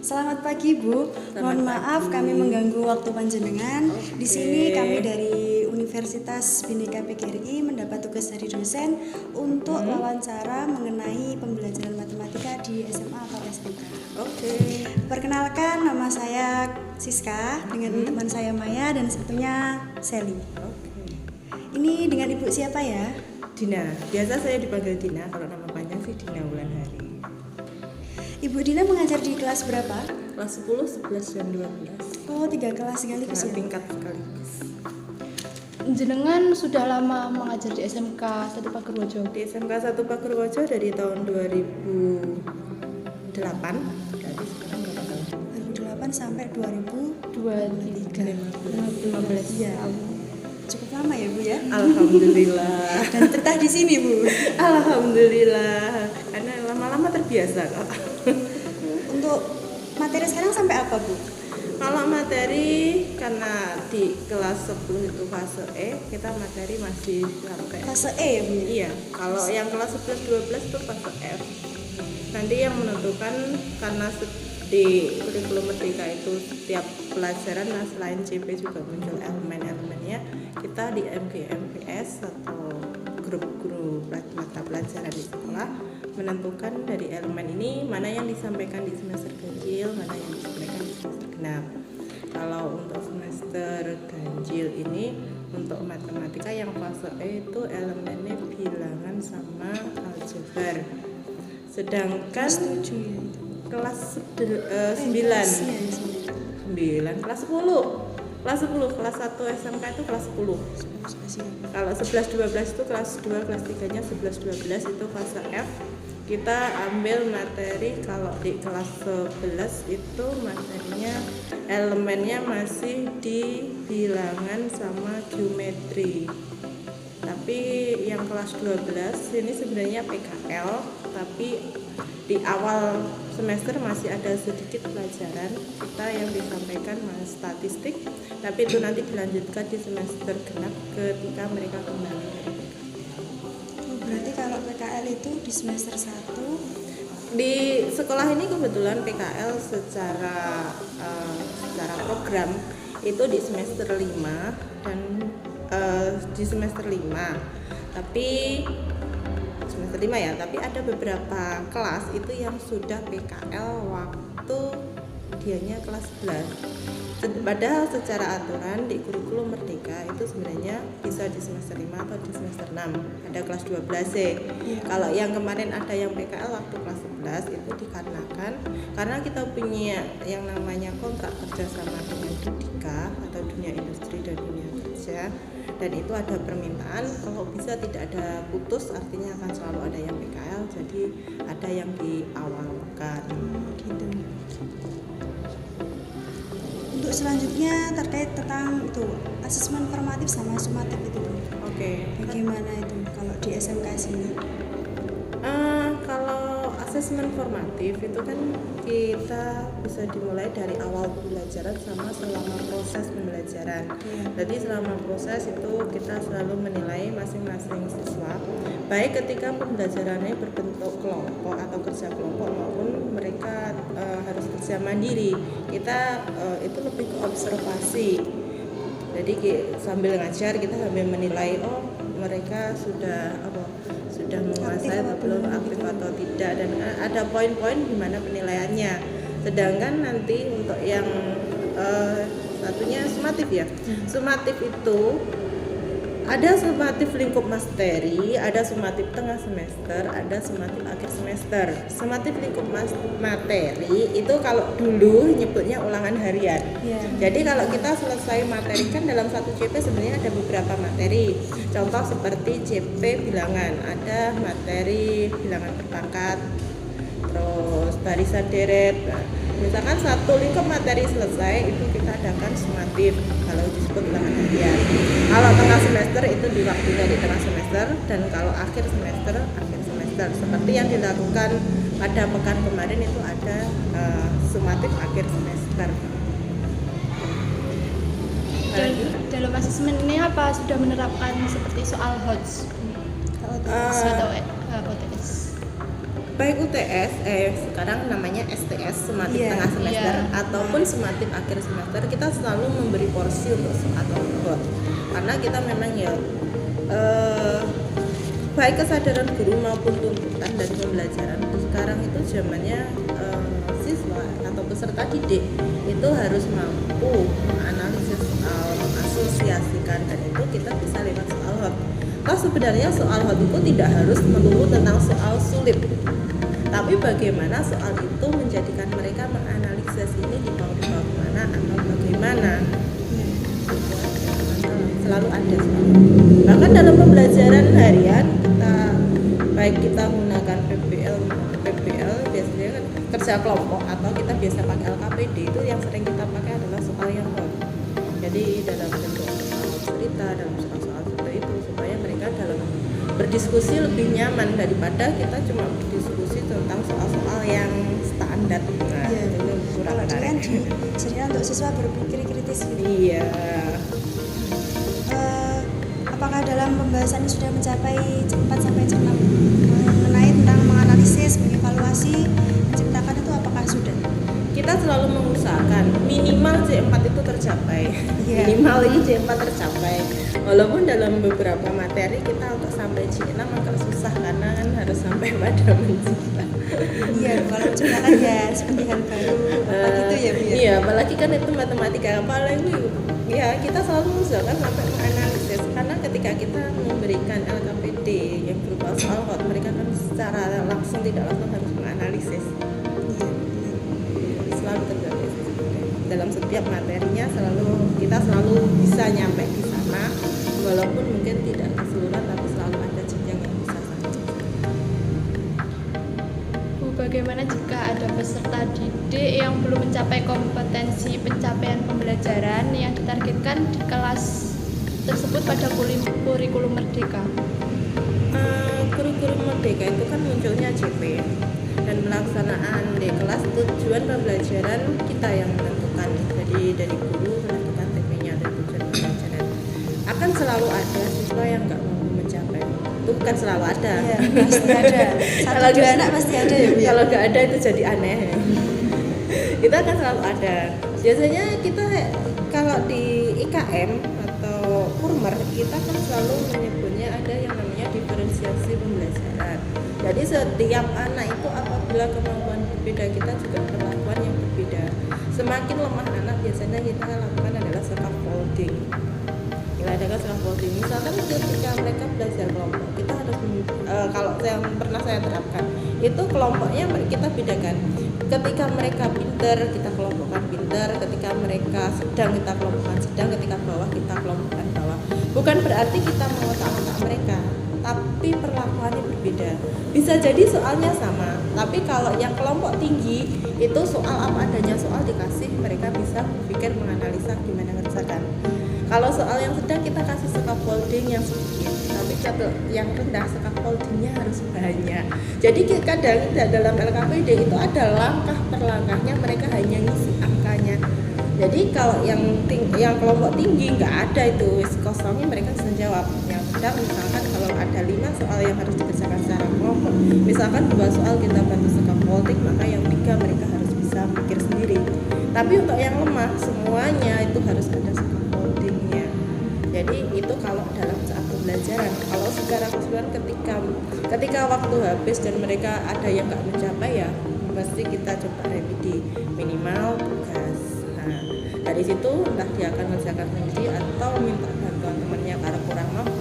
Selamat pagi Bu, mohon maaf kami mengganggu waktu panjenengan. Di sini kami dari Universitas Bhinneka PGRI mendapat tugas dari dosen untuk wawancara mengenai pembelajaran matematika di SMA atau SMK. Perkenalkan, nama saya Siska dengan teman saya Maya dan satunya Sally. Ini dengan Ibu siapa ya? Dina, biasa saya dipanggil Dina, kalau nama panjang sih Dina Wulandari. Ibu Dina mengajar di kelas berapa? Kelas 10, 11, dan 12. Oh, 3 kelas sekaligus ya? Tingkat sekaligus. Jenengan sudah lama mengajar di SMK 1 Pagerwojo. Di SMK 1 Pagerwojo dari tahun 2008. Berarti sekarang berapa tahun? 2008 sampai 2023. 15 Iya. Cukup lama ya Bu ya? Alhamdulillah. Dan betah di sini Bu. Alhamdulillah. Karena lama-lama terbiasa kok. Untuk materi sekarang sampai apa Bu? Kalau materi, karena di kelas 10 itu fase E, kita materi masih sampai Fase E ya Bu? Iya, kalau yang kelas 11-12 itu fase F. Nanti yang menentukan, karena di kurikulum merdeka itu setiap pelajaran, nah selain CP juga muncul elemen-elemennya, kita di MGMPS atau grup guru mata pelajaran di sekolah menentukan dari elemen ini mana yang disampaikan di semester ganjil, mana yang disampaikan di semester genap. Kalau untuk semester ganjil ini, untuk matematika yang fase E itu elemennya bilangan sama aljabar. Sedangkan kelas 9, kelas 10. Kelas 1 SMK itu kelas 10. Kalau 11-12 itu kelas 2, kelas 3-nya 11-12 itu fase F. Kita ambil materi, kalau di kelas 11 itu materinya elemennya masih di bilangan sama geometri. Tapi yang kelas 12 ini sebenarnya PKL, tapi di awal semester masih ada sedikit pelajaran kita yang disampaikan mas statistik, tapi itu nanti dilanjutkan di semester genap ketika mereka kembali dari PKL. Berarti kalau PKL itu di semester 1 di sekolah ini kebetulan PKL secara program itu di semester 5 dan di semester 5, tapi semester 5 ya, tapi ada beberapa kelas itu yang sudah PKL waktu dianya kelas 11. Padahal secara aturan di kurikulum merdeka itu sebenarnya bisa di semester 5 atau di semester 6, ada kelas 12 sih. Kalau yang kemarin ada yang PKL waktu kelas 11 itu dikarenakan karena kita punya yang namanya kontrak kerjasama dengan Dudika atau dunia industri dan dunia kerja, dan itu ada permintaan kalau bisa tidak ada putus, artinya akan selalu ada yang PKL, jadi ada yang diawalkan gitu. Untuk selanjutnya terkait tentang itu asesmen formatif sama sumatif itu Bu. Bagaimana itu kalau di SMK sini? Kalau asesmen formatif itu kan kita bisa dimulai dari awal pembelajaran sama selama proses pembelajaran. Jadi selama proses itu kita selalu menilai masing-masing siswa, baik ketika pembelajarannya berbentuk kelompok atau kerja kelompok maupun mereka harus kerja mandiri. Kita itu lebih ke observasi. Jadi sambil ngajar kita sambil menilai, oh mereka sudah menguasai atau belum, aktif atau tidak, dan ada poin-poin di mana penilaiannya. Sedangkan nanti untuk yang satunya sumatif ya. Sumatif itu Ada sumatif lingkup materi, ada sumatif tengah semester, ada sumatif akhir semester. Sumatif lingkup materi itu kalau dulu nyebutnya ulangan harian. Iya. Jadi kalau kita selesai materi kan dalam satu CP sebenarnya ada beberapa materi. Contoh seperti CP bilangan, ada materi bilangan berpangkat, terus barisan deret. Nah, misalkan satu lingkup materi selesai itu kita adakan sumatif kalau disebut ulangan harian. Kalau tengah semester itu di waktunya di tengah semester, dan kalau akhir semester seperti yang dilakukan pada pekan kemarin itu ada sumatif akhir semester. Dalam asesmen ini apa sudah menerapkan seperti soal HOTS atau OTS? Baik UTS, sekarang namanya STS, sumatif Iya, tengah semester, iya. ataupun sumatif akhir semester, kita selalu memberi porsi untuk soal hot, karena kita memang ya baik kesadaran guru maupun tuntutan dari pembelajaran sekarang itu zamannya siswa atau peserta didik itu harus mampu menganalisis soal, mengasosiasikan, dan itu kita bisa lewat soal hot. Toh sebenarnya soal hot itu tidak harus melulu tentang soal sulit, tapi bagaimana soal itu menjadikan mereka menganalisis ini dibawa kemana atau bagaimana. Selalu ada soal. Bahkan dalam pembelajaran harian kita menggunakan PBL biasanya kan kerja kelompok atau kita biasa pakai LKPD, itu yang sering kita pakai adalah soal yang hot. Jadi dalam bentuk soal cerita, dalam soal seperti itu, supaya mereka dalam berdiskusi lebih nyaman daripada kita cuma berdiskusi tentang soal-soal yang standar. Nah, Iya. itu kurang Kalau menarik. kan disediakan untuk siswa berpikir kritis gitu. Iya. Apakah dalam pembahasan ini sudah mencapai C4 sampai C6 mengenai tentang menganalisis, mengevaluasi, menciptakan itu apakah sudah? Kita selalu mengusahakan minimal C4 itu tercapai. Iya. Minimal itu C4 tercapai. Walaupun dalam beberapa materi kita untuk sampai C6 agak susah karena kan harus sampai pada mencipta. Iya, kalau menciptakan ya seperti hal baru apa gitu ya, Bu ya? Iya, apalagi kan itu matematika, apalagi ya kita selalu mengusahakan sampai menganalisis, karena ketika kita memberikan LKPD yang berupa soal hot, mereka kan secara langsung tidak langsung harus menganalisis. Iya, benar. Selalu terjadi dalam setiap materinya, kita selalu bisa nyampe di sana, walaupun mungkin tidak keseluruhan, tapi selalu ada jenjang yang bisa sampai. Bu, bagaimana jika ada peserta didik yang belum mencapai kompetensi pencapaian pembelajaran yang ditargetkan di kelas tersebut pada kurikulum merdeka? Kurikulum merdeka itu kan munculnya CP, dan pelaksanaan di kelas tujuan pembelajaran kita yang menentukan. Jadi dari guru menentukan TP-nya dan tujuan pembelajaran. Akan selalu ada siswa yang nggak mampu mencapai. Itu bukan selalu ada. Iya, pasti ada. Satu dua anak pasti ada ya, Bu ya? Kalau nggak ada itu jadi aneh. Itu akan selalu ada. Biasanya kita kalau di IKM atau Kurmer, kita kan selalu menyebutnya ada yang namanya diferensiasi pembelajaran. Jadi setiap anak itu apabila kemampuan berbeda, kita juga perlakuan yang berbeda. Semakin lemah anak, biasanya kita lakukan adalah scaffolding. Kita adakan scaffolding. Misalkan ketika mereka belajar kelompok, kita harus kalau yang pernah saya terapkan, itu kelompoknya kita bedakan. Ketika mereka pintar, kita kelompokkan pintar. Ketika mereka sedang, kita kelompokkan sedang. Ketika bawah, kita kelompokkan bawah. Bukan berarti kita mengotak-otak mereka, tapi perlakuannya berbeda. Bisa jadi soalnya sama, tapi kalau yang kelompok tinggi itu soal apa adanya, soal dikasih, mereka bisa berpikir, menganalisa gimana ngerjakan. Kalau soal yang sedang, kita kasih scaffolding yang sedikit, tapi yang rendah scaffoldingnya harus banyak. Jadi kadang dalam LKPD itu ada langkah per langkahnya, mereka hanya ngisi angkanya. Jadi kalau yang kelompok tinggi nggak ada itu kosongnya, mereka bisa jawab. Yang sedang misalkan kalau ada 5 soal yang harus dikerjakan secara kelompok, misalkan 2 soal kita bantu scaffolding, maka yang 3 mereka harus bisa mikir sendiri. Tapi untuk yang lemah semuanya itu harus ada scaffoldingnya. Jadi itu kalau dalam saat pembelajaran. Kalau secara keseluruhan ketika waktu habis dan mereka ada yang nggak mencapai, ya pasti kita coba revisi minimal tugas. Nah, dari situ entah dia akan mengerjakan sendiri atau minta bantuan temannya karena kurang mampu,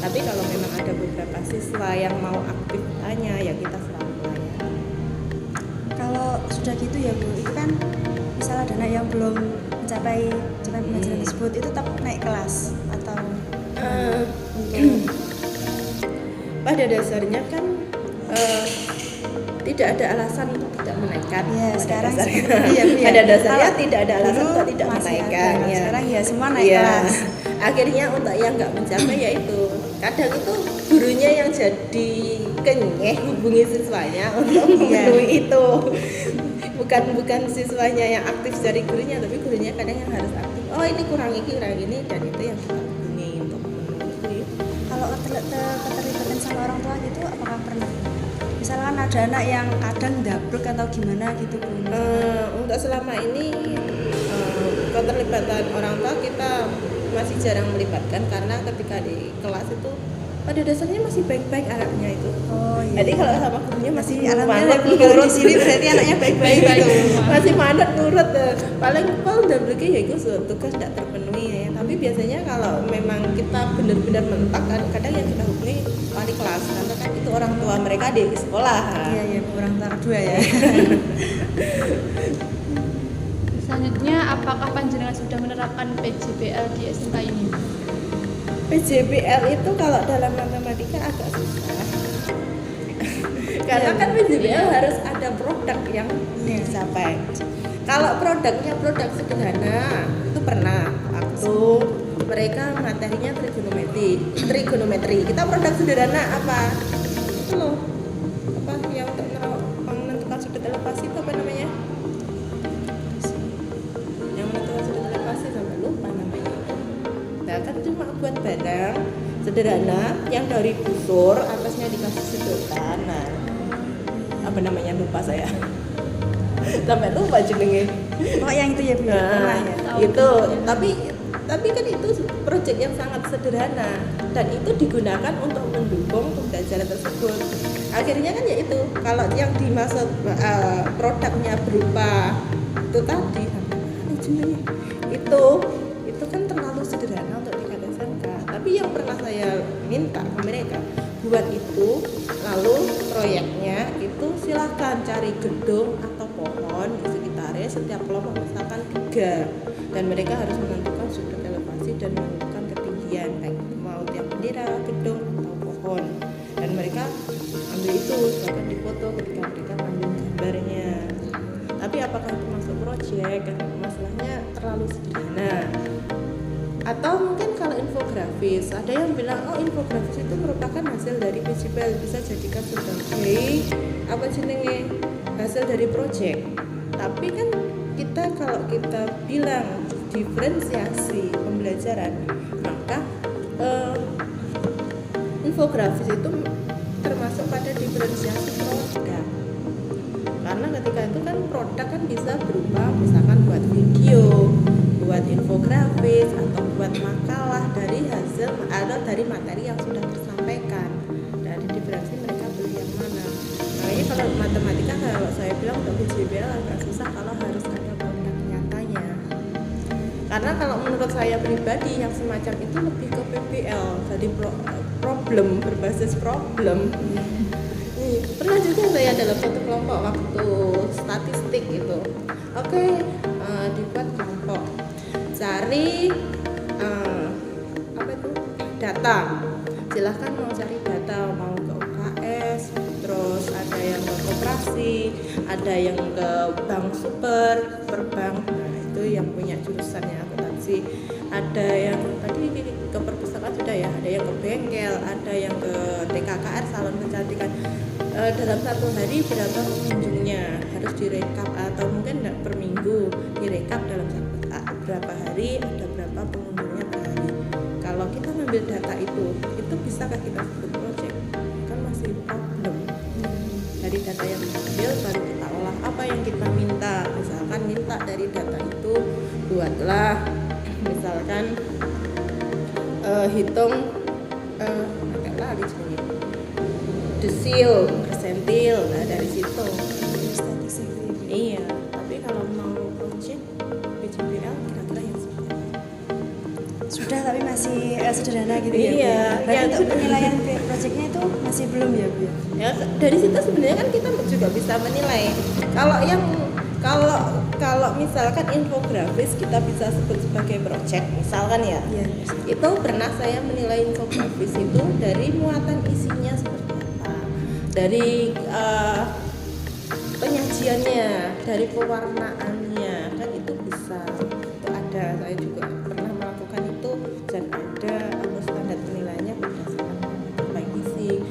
Tapi kalau memang ada beberapa siswa yang mau aktif tanya, ya kita selalu layani. Kalau sudah gitu ya Bu, itu kan misalnya dana yang belum mencapai pembelajaran tersebut itu tetap naik kelas atau untuk Pada dasarnya kan tidak ada alasan untuk tidak menaikkan. ya Pada sekarang dasarnya. iya, iya. Pada dasarnya Kalau tidak ada alasan dulu untuk tidak masih menaikkan. ada, Ya. sekarang ya semua naik Iya. kelas. Akhirnya untuk yang nggak mencapai yaitu kadang itu gurunya yang jadi kenyeh hubungi siswanya untuk memenuhi itu. Bukan siswanya yang aktif dari gurunya, tapi gurunya kadang yang harus aktif. Oh ini kurang ini dan itu yang kita hubungi untuk memenuhi. Kalau keterlibatan sama orang tua gitu apakah pernah? Misalkan ada anak yang kadang dablek atau gimana gitu Bu? Untuk selama ini keterlibatan orang tua kita masih jarang melibatkan karena ketika di kelas itu pada dasarnya masih baik-baik anaknya itu. Oh iya. Jadi kalau sama gurunya masih alhamdulillah manut kalau nurut di sini berarti anaknya baik-baik gitu. masih manut nurut. Paling kalau udah pergi ya itu tugas tidak terpenuhi ya. Tapi biasanya kalau memang kita benar-benar mentak kadang yang kita hubungi wali kelas karena kan itu orang tua mereka di sekolah. Iya ya, orang tua dua ya. Selanjutnya, apakah panjenengan sudah menerapkan PJBL di SMK ini? PJBL itu kalau dalam matematika agak susah karena kan PJBL harus ada produk yang dicapai. Kalau produknya produk sederhana itu pernah waktu mereka materinya trigonometri kita produk sederhana apa itu loh apa yang untuk menentukan sudut elevasi itu apa namanya yang menentukan sudut elevasi sampai lupa namanya. Nah kan cuma buat barang sederhana yang dari busur atasnya dikasih sedotan. Nah apa namanya lupa saya sampai lupa jenenge. Oh yang itu ya Bu. Pernah ya. Itu tapi kan itu proyek yang sangat sederhana dan itu digunakan untuk mendukung pembelajaran tersebut. Akhirnya kan ya itu kalau yang dimaksud produknya berupa itu tadi itu kan terlalu sederhana untuk tingkat SMK. Tapi yang pernah saya minta ke mereka buat itu, lalu proyeknya itu silahkan cari gedung atau pohon di sekitarnya setiap kelompok misalkan 3 dan mereka harus menentukan sudut elevasi dan menentukan ketinggian baik mau tiap bendera, gedung atau pohon dan mereka ambil itu silahkan difoto ketika mereka ambil gambarnya. Tapi apakah itu masuk proyek kan masalahnya terlalu sederhana. Atau mungkin kalau infografis, ada yang bilang oh infografis itu merupakan hasil dari PJBL, bisa jadikan sebagai apa jenenge hasil dari proyek. Tapi kan kita kalau kita bilang diferensiasi pembelajaran, maka infografis itu termasuk pada diferensiasi produk. Karena ketika itu kan produk kan bisa berupa misalkan buat video, buat infografis atau buat makalah dari hasil atau dari materi yang sudah tersampaikan. Dari diferensi mereka pilih yang mana. Makanya kalau matematika kalau saya bilang untuk PJBL agak susah kalau harus ada produk nyatanya. Karena kalau menurut saya pribadi yang semacam itu lebih ke PBL, jadi problem berbasis problem. Pernah juga saya dalam satu kelompok waktu statistik itu. Oke, dibuat kelompok cari apa itu data. Silahkan mau cari data, mau ke UKS, terus ada yang ke koperasi, ada yang ke bank super, perbank. Nah, itu yang punya jurusannya akuntansi. Ada yang tadi ke perpustakaan sudah ya, ada yang ke bengkel, ada yang ke TKKR salon kecantikan. Dalam satu hari berapa pengunjungnya harus direkap atau mungkin tidak per minggu direkap dalam berapa hari ada berapa pengunjungnya per hari. Kalau kita ngambil data itu bisakah kita sebut project? Kan masih problem. Dari data yang diambil baru kita olah apa yang kita minta. Misalkan minta dari data itu buatlah misalkan hitung agak lari sebenarnya desil, persentil, nah dari situ. Iya, tapi kalau mau project PJBL kira-kira yang seperti apa? Sudah tapi masih sederhana gitu ya Bu. Iya, Berarti ya, untuk penilaian proyeknya itu masih belum ya Bu? Ya, dari situ sebenarnya kan kita juga bisa menilai. Kalau misalkan infografis kita bisa sebut sebagai project misalkan ya. Iya. Itu pernah saya menilai infografis itu dari muatan isinya seperti apa, dari penyajiannya, dari pewarnaannya, kan itu bisa. Itu ada, saya juga pernah melakukan itu dan ada standar penilaiannya berdasarkan baik isi,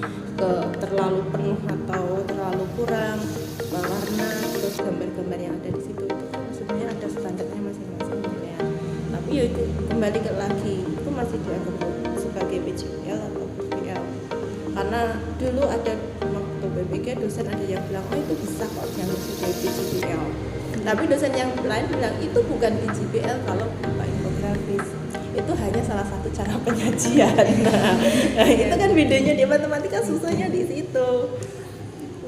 terlalu penuh atau terlalu kurang, warna, terus gambar-gambar yang ada di situ itu kan sebenarnya ada standarnya masing-masing ya. Tapi ya itu kembali lagi itu masih dianggap sebagai PJBL atau PBL. Karena dulu ada waktu BPK dosen ada yang bilang oh itu bisa kok dianggap sebagai PJBL. Tapi dosen yang lain bilang itu bukan PJBL kalau berupa infografis. Itu hanya salah satu cara penyajian. Nah, itu kan bedanya di matematika susahnya di situ.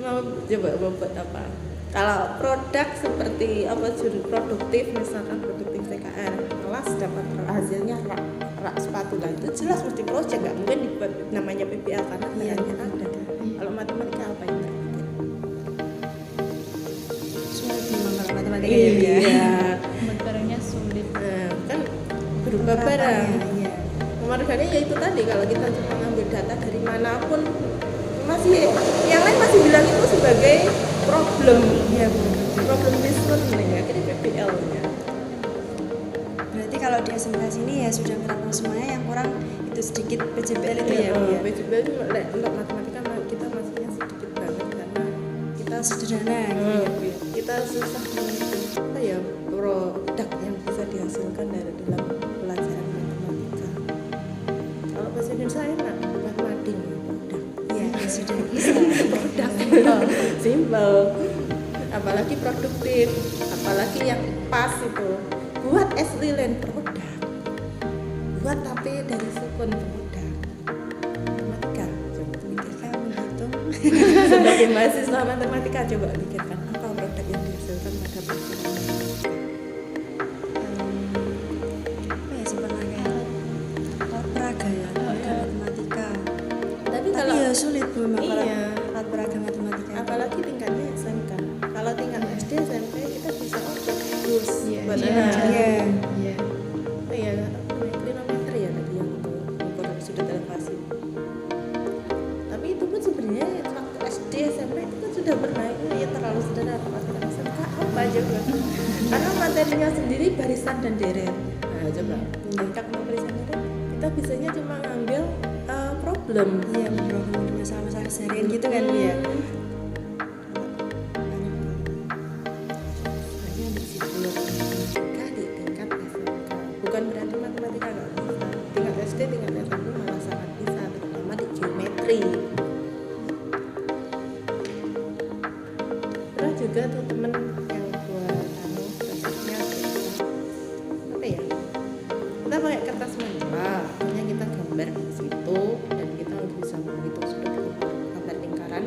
Mau coba buat apa? Kalau produk seperti apa juri produktif misalkan produktif TKR kelas dapat hasilnya rak sepatu lah itu jelas mesti project nggak mungkin dibuat namanya PBL karena bahannya ada. Kalau matematika apa yang terpikir? Sulit memang kalau matematika ya Bu ya. Iya. Buat barangnya sulit. Nah, kan berubah barang. Iya. Pemorgannya ya itu tadi kalau kita cuma ngambil data dari manapun masih yang lain masih bilang itu sebagai problem Iya Bu. problem listening ya akhirnya PBL ya. Berarti kalau di SMK sini ya sudah merangkum semuanya, yang kurang itu sedikit PJBL itu ya Bu ya. PJBL itu untuk matematika kita masihnya sedikit banget karena kita Sederhana gitu ya Bu ya. kita susah menentukan apa ya produk yang bisa dihasilkan dari dalam pelajaran matematika. Kalau bahasa Indonesia enak buat mading produk. Iya, ya sudah bisa. Produk simpel, apalagi produktif, apalagi yang pas itu buat es lilin produk, buat tape dari sukun produk. Matematika coba pikirkan. Kita menghitung. Sebagai mahasiswa matematika coba pikirkan apa produk yang dihasilkan pada pelajaran matematika. Apa ya sebenarnya kayak alat peraga ya, peraga matematika. Tapi Tapi kalau ya sulit Bu memang kalau iya, alat peraga matematika. apalagi tingkatnya SMK. Kalau tingkat SD SMP kita bisa terus Iya, buat iya. anak. Iya. Iya. Oh iya, klinometer ya tadi yang ukur sudut elevasi. Tapi itu pun sebenarnya waktu SD SMP itu kan sudah pernah itu ya terlalu sederhana materi SMK apa aja buat karena materinya sendiri barisan dan deret. Nah coba tingkat barisan deret kita bisanya cuma ngambil problem. Iya, beberapa masalah-masalah keseharian gitu kan Bu ya. Hanya di situ matematika di tingkat SMK. Bukan berarti matematika nggak bisa. Tingkat SD, tingkat SMP malah sangat bisa, terutama di geometri. Pernah juga tuh temen yang buat prosesnya apa ya? Kita pakai kertas manila, hanya kita gambar di situ dan kita bisa menghitung sudut gambar lingkaran.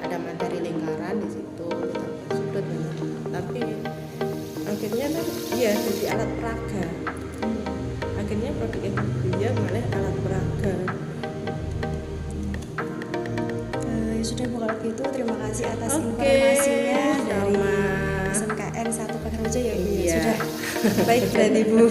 Ada materi lingkaran di situ kita buat sudut banyak. Tapi akhirnya kan iya jadi alat peraga. Akhirnya produk yang dia malah alat peraga. Ya sudah Bu kalau gitu terima kasih atas Oke, informasinya dari sama. SMKN 1 Pekerja ya Bu ya. Iya. Sudah baik berarti Bu.